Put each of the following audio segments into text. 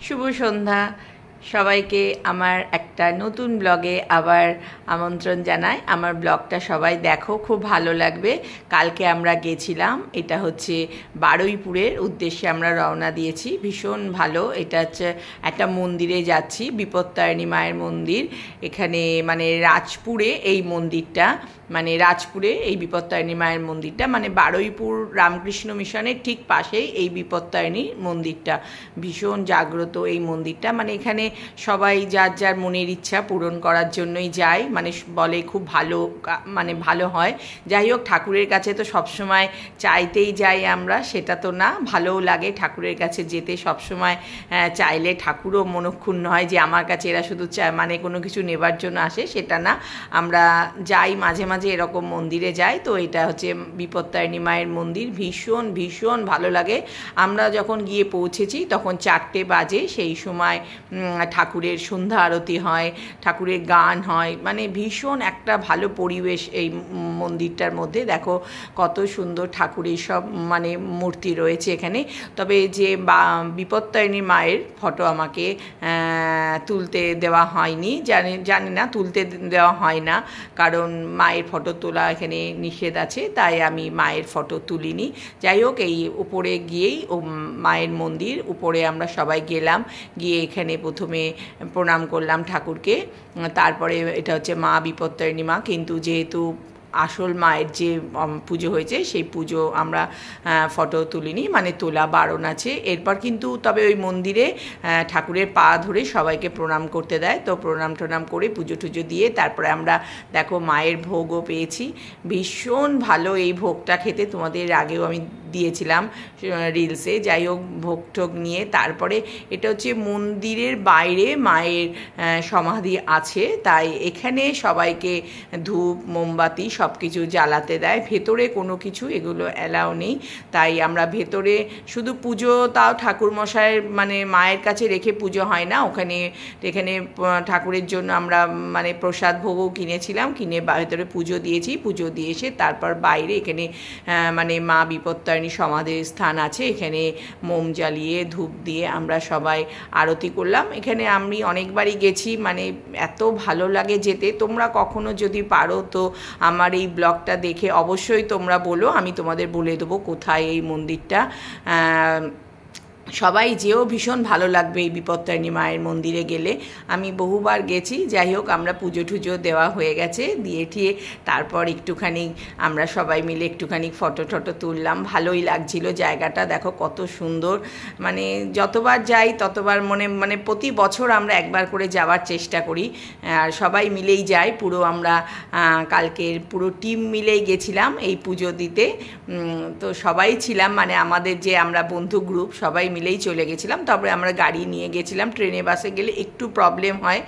শুভ সন্ধ্যা সবাইকে। আমার একটা নতুন ব্লগে আবার আমন্ত্রণ জানাই। আমার ব্লগটা সবাই দেখো, খুব ভালো লাগবে। কালকে আমরা গেছিলাম, এটা হচ্ছে বারুইপুরের উদ্দেশ্যে আমরা রওনা দিয়েছি। ভীষণ ভালো। এটা হচ্ছে একটা মন্দিরে যাচ্ছি, বিপত্তারিণী মায়ের মন্দির। এখানে মানে রাজপুরে এই মন্দিরটা, মানে রাজপুরে এই বিপত্তারিণী মায়ের মন্দিরটা, মানে বারুইপুর রামকৃষ্ণ মিশনের ঠিক পাশেই এই বিপত্তারিণী মন্দিরটা। ভীষণ জাগ্রত এই মন্দিরটা, মানে এখানে সবাই যার যার মনের ইচ্ছা পূরণ করার জন্যই যায়। মানে বলে খুব ভালো, মানে ভালো হয়। যাই হোক, ঠাকুরের কাছে তো সবসময় চাইতেই যাই আমরা, সেটা তো না, ভালোও লাগে ঠাকুরের কাছে যেতে সবসময়। চাইলে ঠাকুরও মনক্ষুণ্ণ হয় যে আমার কাছে এরা শুধু মানে কোনো কিছু নেবার জন্য আসে, সেটা না। আমরা যাই মাঝে মাঝে এরকম মন্দিরে যাই। তো এটা হচ্ছে বিপত্তারিণী মায়ের মন্দির। ভীষণ ভীষণ ভালো লাগে। আমরা যখন গিয়ে পৌঁছেছি তখন 4টে বাজে। সেই সময় ঠাকুরের সন্ধ্যা আরতি হয়, ঠাকুরের গান হয়, মানে ভীষণ একটা ভালো পরিবেশ এই মন্দিরটার মধ্যে। দেখো কত সুন্দর ঠাকুরের সব মানে মূর্তি রয়েছে এখানে। তবে যে বিপত্তারিণী মায়ের ফটো আমাকে তুলতে দেওয়া হয়নি, জানি না, তুলতে দেওয়া হয় না, কারণ মায়ের ফটো তোলা এখানে নিষেধ আছে, তাই আমি মায়ের ফটো তুলিনি। যাই হোক, এই উপরে গিয়েই মায়ের মন্দির উপরে আমরা সবাই গেলাম। গিয়ে এখানে প্রথমে প্রণাম করলাম ঠাকুরকে। তারপরে এটা হচ্ছে মা বিপত্তারিণী মা, কিন্তু যেহেতু আসল মায়ের যে পুজো হয়েছে সেই পুজো আমরা ফটো তুলিনি, মানে তোলা বারণ আছে। এরপর কিন্তু তবে ওই মন্দিরে ঠাকুরের পা ধরে সবাইকে প্রণাম করতে দেয়। তো প্রণাম করে পুজো টুজো দিয়ে তারপরে আমরা দেখো মায়ের ভোগও পেয়েছি। ভীষণ ভালো এই ভোগটা খেতে, তোমাদের আগেও আমি দিয়েছিলাম রিলসে। যাই হোক, ভোগ টোগ নিয়ে তারপরে এটা হচ্ছে মন্দিরের বাইরে মায়ের সমাধি আছে, তাই এখানে সবাইকে ধূপ মোমবাতি সব কিছু জ্বালাতে দেয়। ভেতরে কোনো কিছু এগুলো অ্যালাউ নেই, তাই আমরা ভেতরে শুধু পুজো, তাও ঠাকুরমশাইয়ের মানে মায়ের কাছে রেখে পুজো হয় না ওখানে। এখানে ঠাকুরের জন্য আমরা মানে প্রসাদ ভোগও কিনেছিলাম, কিনে ভেতরে পুজো দিয়েছি। পুজো দিয়ে এসে তারপর বাইরে এখানে মানে মা বিপত্তারিণী সমাধির স্থান আছে, এখানে মোম জ্বালিয়ে ধূপ দিয়ে আমরা সবাই আরতি করলাম। এখানে আমি অনেকবারই গেছি, মানে এত ভালো লাগে যেতে। তোমরা কখনো যদি পারো তো আমার এই ব্লগটা দেখে অবশ্যই তোমরা বলো, আমি তোমাদের বলে দেবো কোথায় এই মন্দিরটা। সবাই যেও, ভীষণ ভালো লাগবে এই বিপত্তারিণী মায়ের মন্দিরে গেলে। আমি বহুবার গেছি। যাই হোক, আমরা পুজো টুজো দেওয়া হয়ে গেছে, দিয়ে ঠিয়ে তারপর একটুখানি আমরা সবাই মিলে একটুখানি ফটো টটো তুললাম। ভালোই লাগছিল জায়গাটা, দেখো কত সুন্দর। মানে যতবার যাই ততবার মানে প্রতি বছর আমরা একবার করে যাওয়ার চেষ্টা করি, আর সবাই মিলেই যাই। পুরো আমরা কালকের পুরো টিম মিলেই গেছিলাম এই পুজো দিতে। তো সবাই ছিলাম, মানে আমাদের যে আমরা বন্ধু গ্রুপ সবাই মিলেই চলে গেছিলাম। তারপরে আমরা গাড়ি নিয়ে গেছিলাম, ট্রেনে বাসে গেলে একটু প্রবলেম হয়।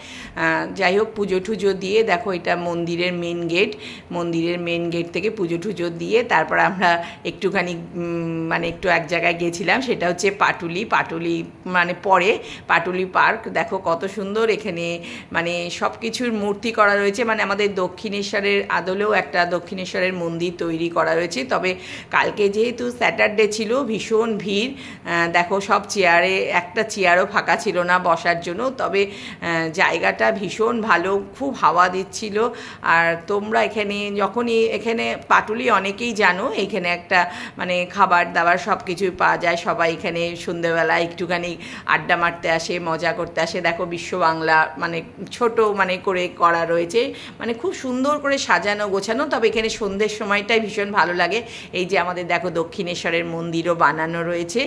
যাই হোক, পুজো টুজো দিয়ে দেখো এটা মন্দিরের মেন গেট। মন্দিরের মেন গেট থেকে পুজো টুজো দিয়ে তারপর আমরা একটুখানি মানে একটু এক জায়গায় গেছিলাম, সেটা হচ্ছে পাটুলি মানে পরে পাটুলি পার্ক। দেখো কত সুন্দর এখানে, মানে সব কিছুর মূর্তি করা রয়েছে। মানে আমাদের দক্ষিণেশ্বরের আদলেও একটা দক্ষিণেশ্বরের মন্দির তৈরি করা রয়েছে। তবে কালকে যেহেতু স্যাটারডে ছিল, ভীষণ ভিড়। দেখো সব চেয়ারে, একটা চেয়ারও ফাঁকা ছিল না বসার জন্য। তবে জায়গাটা ভীষণ ভালো, খুব হাওয়া দিচ্ছিল। আর তোমরা এখানে যখনই, এখানে পাটুলি অনেকেই জানো, এখানে একটা মানে খাবার দাবার সব কিছুই পাওয়া যায়। সবাই এখানে সন্ধ্যেবেলা একটুখানি আড্ডা মারতে আসে, মজা করতে আসে। দেখো বিশ্ব বাংলা মানে ছোট মানে করে করা রয়েছে, মানে খুব সুন্দর করে সাজানো গোছানো। তবে এখানে সন্ধ্যের সময়টাই ভীষণ ভালো লাগে। এই যে আমাদের দেখো দক্ষিণেশ্বরের মন্দিরও বানানো রয়েছে।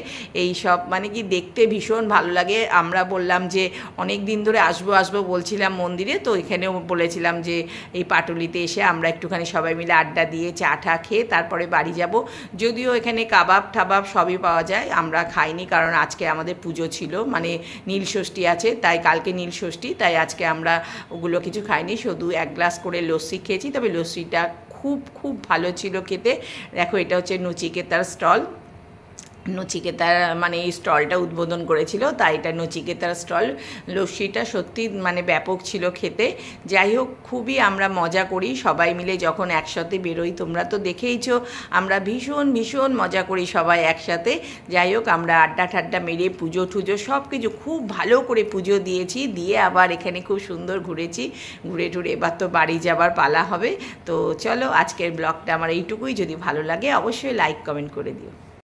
এই সব মানে কি দেখতে ভীষণ ভালো লাগে। আমরা বললাম যে অনেক দিন ধরে আসবো বলছিলাম মন্দিরে, তো এখানেও বলেছিলাম যে এই পাটুলিতে এসে আমরা একটুখানি সবাই মিলে আড্ডা দিয়ে চা টা খেয়ে তারপরে বাড়ি যাব। যদিও এখানে কাবাব ঠাবাব সবই পাওয়া যায়, আমরা খাইনি, কারণ আজকে আমাদের পুজো ছিল, মানে নীলষষ্ঠী আছে, তাই কালকে নীলষষ্ঠী, তাই আজকে আমরা ওগুলো কিছু খাইনি। শুধু 1 গ্লাস করে লস্যি খেয়েছি। তবে লস্যিটা খুব খুব ভালো ছিল খেতে। দেখো এটা হচ্ছে নচিকেতার স্টল। নচিকেতার মানে এই স্টলটা উদ্বোধন করেছিল, তাই এটা নচিকেতার স্টল। লস্যিটা সত্যি মানে ব্যাপক ছিল খেতে। যাই হোক, খুবই আমরা মজা করি সবাই মিলে যখন একসাথে বেরোই। তোমরা তো দেখেইছো আমরা ভীষণ ভীষণ মজা করি সবাই একসাথে। যাই হোক, আমরা আড্ডা ঠাড্ডা মেরে পুজো টুজো সব কিছু খুব ভালো করে পুজো দিয়েছি, দিয়ে আবার এখানে খুব সুন্দর ঘুরেছি। ঘুরে টুরে এবার তো বাড়ি যাবার পালা হবে। তো চলো, আজকের ব্লগটা আমার এইটুকুই। যদি ভালো লাগে অবশ্যই লাইক কমেন্ট করে দিও।